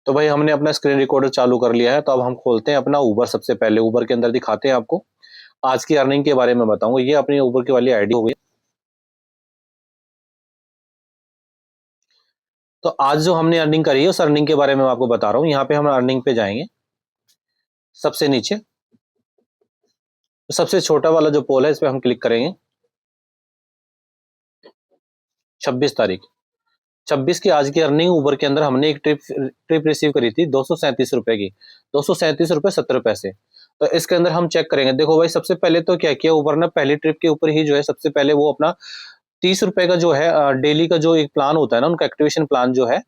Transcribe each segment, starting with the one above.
तो भाई हमने अपना स्क्रीन रिकॉर्डर चालू कर लिया है, तो अब हम खोलते हैं अपना ऊबर। सबसे पहले ऊबर के अंदर दिखाते हैं आपको, आज की अर्निंग के बारे में बताऊंगा। ये अपनी ऊबर की वाली आईडी हो गई। तो आज जो हमने अर्निंग करी है उस अर्निंग के बारे में मैं आपको बता रहा हूँ। यहाँ पे हम अर्निंग पे जाएंगे, सबसे नीचे तो सबसे छोटा वाला जो पोल है इस पे हम क्लिक करेंगे। 26 तारीख, 26 की आज की अर्निंग ऊबर के अंदर हमने एक ट्रिप रिसीव करी थी 237 रुपए की, 237 रुपए 70 पैसे। तो इसके अंदर हम चेक करेंगे। देखो भाई, सबसे पहले तो क्या किया ऊबर ने, पहली ट्रिप के ऊपर ही जो है सबसे पहले वो अपना 30 रुपए का जो है डेली का जो एक प्लान होता है ना, उनका एक्टिवेशन प्लान जो है,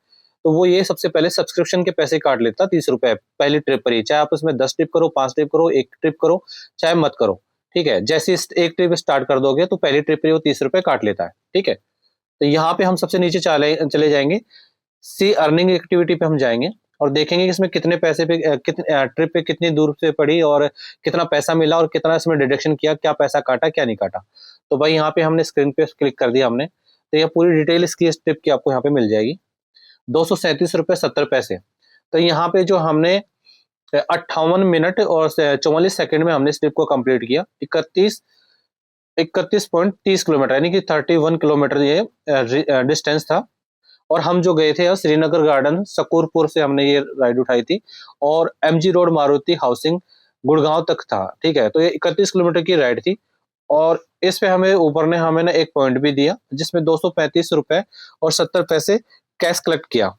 तो वो ये सबसे पहले सब्सक्रिप्शन के पैसे काट लेता 30 रुपए पहली ट्रिप पर ही। चाहे आप उसमें 10 ट्रिप करो, 5 ट्रिप करो, एक ट्रिप करो, चाहे मत करो। ठीक है, जैसे एक ट्रिप स्टार्ट कर दोगे तो पहली ट्रिप पर वो 30 रुपए काट लेता है। ठीक है, तो यहाँ पे हम सबसे नीचे चले जाएंगे, सी अर्निंग एक्टिविटी पे हम जाएंगे और देखेंगे कि इसमें कितने पैसे पे कितने ट्रिप पे कितनी दूर से पड़ी और कितना पैसा मिला और कितना इसमें डिडक्शन किया, क्या पैसा काटा क्या नहीं काटा। तो भाई यहाँ पे हमने स्क्रीन पे क्लिक कर दिया हमने, तो ये पूरी डिटेल इसकी इस ट्रिप की आपको यहाँ पे मिल जाएगी। 237 रुपए 70 पैसे। तो यहाँ पे जो हमने 58 मिनट और 44 सेकंड में हमने इस ट्रिप को कंप्लीट किया। 31.30 किलोमीटर यानी कि 31 किलोमीटर ये डिस्टेंस था। और हम जो गए थे श्रीनगर गार्डन सकूरपुर से हमने ये राइड उठाई थी, और MG road Maruti housing Gurgaon तक था। ठीक है, तो ये 31 किलोमीटर की राइड थी। और इस पे हमें ऊपर ने हमें ना एक पॉइंट भी दिया जिसमें 235 रुपए और 70 पैसे कैश कलेक्ट किया।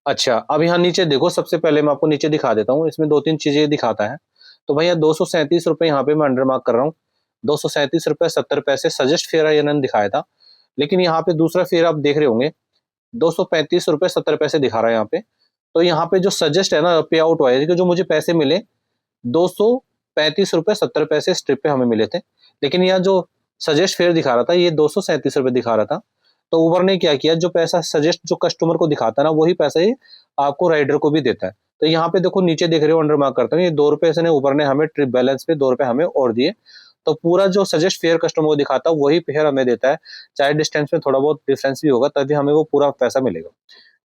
अच्छा, अब यहाँ नीचे देखो, सबसे पहले मैं आपको नीचे दिखा देता हूँ, इसमें 2-3 चीजें दिखाता है। तो भैया 237 रुपए यहाँ पे मैं अंडर मार्क कर रहा हूँ। 237 रुपए 70 पैसे सजेस्ट फेयर इन्होंने दिखाया था, लेकिन यहाँ पे दूसरा फेयर आप देख रहे होंगे 235 रुपए 70 पैसे दिखा रहा है यहाँ पे। तो यहाँ पे जो सजेस्ट है ना पे आउट हुआ है, जो मुझे पैसे मिले 235 रुपए 70 पैसे स्ट्रिप पे हमें मिले थे, लेकिन यहाँ जो सजेस्ट फेयर दिखा रहा था ये 237 रुपए दिखा रहा था। तो ऊबर ने क्या किया, जो पैसा सजेस्ट जो कस्टमर को दिखाता है ना वही पैसा ही आपको राइडर को भी देता है। तो यहाँ पे देखो नीचे देख रहे हो, अंडर मार्क करता हूँ, ये 2 रुपए से ऊबर ने हमें ट्रिप बैलेंस पे 2 रुपए हमें और दिए। तो पूरा जो सजेस्ट फेयर कस्टमर को दिखाता है वही फेयर हमें देता है, चाहे डिस्टेंस में थोड़ा बहुत डिफरेंस भी होगा तभी हमें वो पूरा पैसा मिलेगा।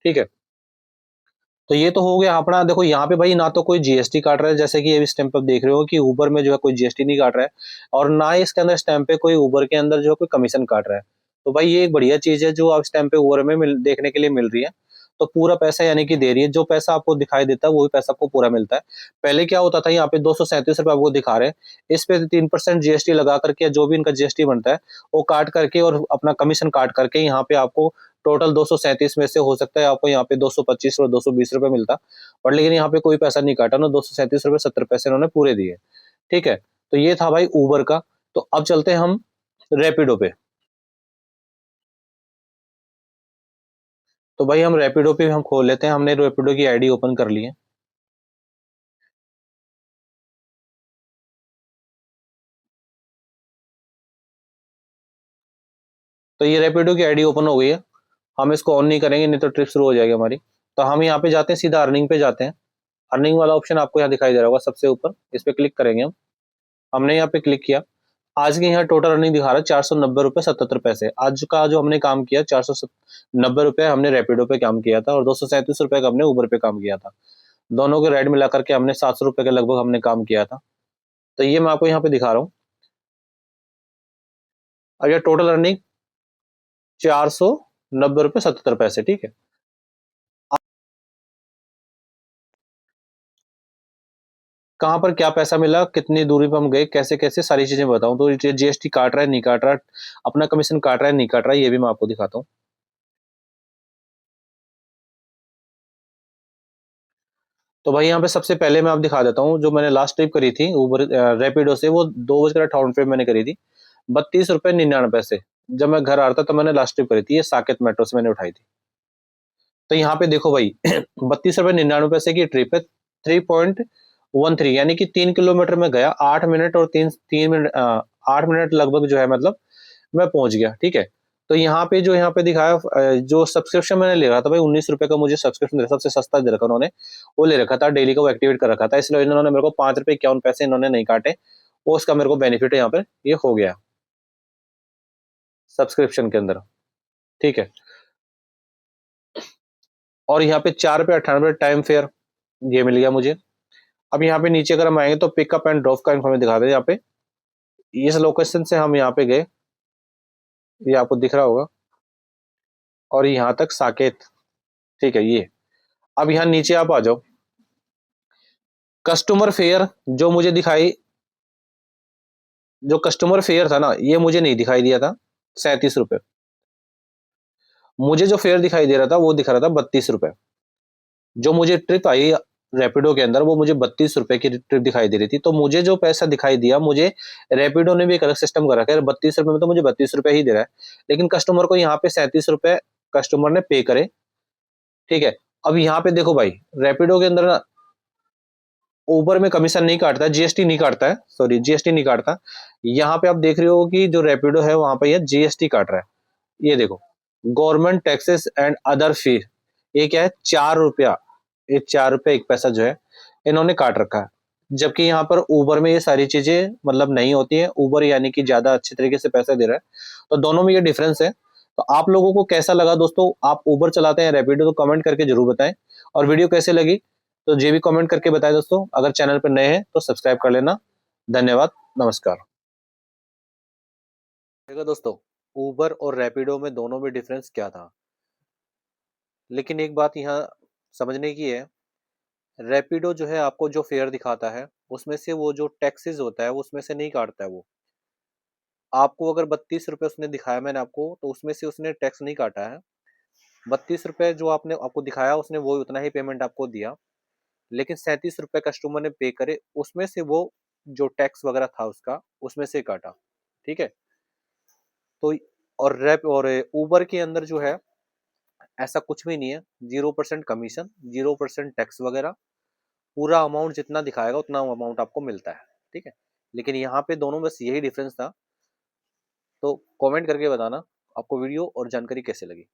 ठीक है, तो ये तो हो गया अपना। देखो यहाँ पे भाई ना तो कोई जीएसटी काट रहा है, जैसे कि ये स्टैंप पर देख रहे हो कि ऊबर में जो है कोई जीएसटी नहीं काट रहा है, और ना ही इसके अंदर स्टैंप पे कोई ऊबर के अंदर जो है कोई कमीशन काट रहा है। तो भाई ये एक बढ़िया चीज है जो आप स्टैंप पे ऊबर में देखने के लिए मिल रही है। तो पूरा पैसा यानी कि दे रही है, जो पैसा आपको दिखाई देता है वही पैसा आपको पूरा मिलता है। पहले क्या होता था, यहाँ पे 237 रुपए आपको दिखा रहे हैं, इस पे 3% जीएसटी लगा करके जो भी इनका जीएसटी बनता है वो काट करके और अपना कमीशन काट करके यहाँ पे आपको टोटल 237 में से हो सकता है आपको यहाँ पे 225 और 220 रुपए मिलता। और लेकिन यहाँ पे कोई पैसा नहीं काटा ना, 237 रुपए 70 पैसे इन्होंने पूरे दिए। ठीक है, तो ये था भाई ऊबर का। तो अब चलते हैं हम रैपिडो पे। तो भाई हम रैपिडो पे हम खोल लेते हैं, हमने रैपिडो की आईडी ओपन कर ली है। तो ये रैपिडो की आईडी ओपन हो गई है, हम इसको ऑन नहीं करेंगे नहीं तो ट्रिप शुरू हो जाएगी हमारी। तो हम यहाँ पे जाते हैं, सीधा अर्निंग पे जाते हैं। अर्निंग वाला ऑप्शन आपको यहाँ दिखाई दे रहा होगा सबसे ऊपर, इस पे क्लिक करेंगे हम। हमने यहाँ पे क्लिक किया। आज के यहाँ टोटल अर्निंग दिखा रहा है 490 रुपए 77 पैसे। आज का जो हमने काम किया 490 रुपए हमने रैपिडो पे काम किया था और 237 रुपए का हमने ऊबर पे काम किया था। दोनों के राइड मिला करके हमने 700 रुपए के लगभग हमने काम किया था। तो ये मैं आपको यहाँ पे दिखा रहा हूँ। अब ये टोटल अर्निंग 490 रुपए 77 पैसे। ठीक है, कहाँ पर क्या पैसा मिला, कितनी दूरी पर हम गए, कैसे कैसे सारी चीजें बताऊं। तो जीएसटी काट रहा है नहीं काट रहा, अपना कमीशन काट रहा है नहीं काट रहा, ये भी मैं आपको दिखाता हूँ। तो भाई यहाँ पे सबसे पहले मैं आप दिखा देता हूँ, जो मैंने लास्ट ट्रिप करी थी ऊबर रैपिडो से, वो 2:58 मैंने करी थी, 32 रुपए 99 पैसे। जब मैं घर आ रहा था तो मैंने लास्ट ट्रिप करी थी, ये साकेत मेट्रो से मैंने उठाई थी। तो यहाँ पे देखो भाई 32 रुपए 99 पैसे की ट्रिप है, 3.13 यानी कि 3 किलोमीटर में गया 8 मिनट और 3 मिनट 8 मिनट लगभग जो है, मतलब मैं पहुंच गया। ठीक है, तो यहाँ पे दिखाया जो सब्सक्रिप्शन मैंने ले रहा था भाई 19 रुपए का मुझे सब्सक्रिप्शन सबसे सस्ता दे रखा उन्होंने, वो ले रखा था डेली का, वो एक्टिवेट कर रखा था, इसलिए इन्होंने मेरे को 5 रुपए 51 पैसे इन्होंने नहीं काटे। वो उसका मेरे को बेनिफिट है यहाँ पर ये हो गया सब्सक्रिप्शन के अंदर। ठीक है, और यहाँ पे 4 रुपए 98 टाइम फेयर, ये मिल गया मुझे। अब यहाँ पे नीचे अगर हम आएंगे तो पिकअप एंड ड्रॉप का इन्फॉर्मेशन दिखा दे यहाँ पे। इस लोकेशन से हम यहाँ पे गए, ये आपको दिख रहा होगा, और यहाँ तक साकेत, ठीक है ये। अब यहाँ नीचे आप आ जाओ, कस्टमर फेयर जो मुझे दिखाई, जो कस्टमर फेयर था ना, ये मुझे नहीं दिखाई दिया था 37 रुपए। मुझे जो फेयर दिखाई दे रहा था वो दिखा रहा था 32 रुपए। जो मुझे ट्रिप आई रैपिडो के अंदर वो मुझे 32 रुपए की ट्रिप दिखाई दे रही थी। तो मुझे जो पैसा दिखाई दिया, मुझे रैपिडो ने भी एक अलग सिस्टम कर रखा है, 32 रुपए में तो मुझे 32 रुपए ही दे रहा है, लेकिन कस्टमर को यहाँ पे 37 रुपए कस्टमर ने पे करे, ठीक है। अब यहाँ पे देखो भाई, रैपिडो के अंदर ना उबर में कमीशन नहीं काटता, जीएसटी नहीं काटता है, सॉरी जीएसटी नहीं काटता। यहाँ पे आप देख रहे हो कि जो रैपिडो है वहां पे ये जीएसटी काट रहा है। ये देखो, गवर्नमेंट टैक्सेस एंड अदर फी, ये क्या है, 4 रुपया, ये 4 रुपये 1 पैसा जो है इन्होंने काट रखा है। जबकि यहाँ पर उबर में ये सारी चीजें मतलब नहीं होती है, उबर यानी कि ज्यादा अच्छे तरीके से पैसा दे रहा है। तो दोनों में ये डिफरेंस है। तो आप लोगों को कैसा लगा दोस्तों, आप उबर चलाते हैं रैपिडो, तो कमेंट करके जरूर बताएं। और वीडियो कैसे लगी तो ये भी कमेंट करके बताएं दोस्तों। अगर चैनल पर नए हैं तो सब्सक्राइब कर लेना। धन्यवाद, नमस्कार। देखो दोस्तों, उबर और रैपिडो में दोनों में डिफरेंस क्या था, लेकिन एक बात यहाँ समझने की है, रैपिडो जो है आपको जो फेयर दिखाता है उसमें से वो जो टैक्सेस होता है उसमें से नहीं काटता है। वो आपको अगर 32 रुपए उसने दिखाया मैंने आपको, तो उसमें से उसने टैक्स नहीं काटा है। 32 रुपए जो आपने आपको दिखाया उसने वो उतना ही पेमेंट आपको दिया, लेकिन 37 रुपए कस्टमर ने पे करे, उसमें से वो जो टैक्स वगैरह था उसका उसमें से काटा, ठीक है। तो और रैप और उबर के अंदर जो है ऐसा कुछ भी नहीं है, 0% कमीशन, 0% टैक्स वगैरह, पूरा अमाउंट जितना दिखाएगा उतना अमाउंट आपको मिलता है, ठीक है। लेकिन यहाँ पे दोनों बस यही डिफरेंस था। तो कमेंट करके बताना आपको वीडियो और जानकारी कैसे लगी।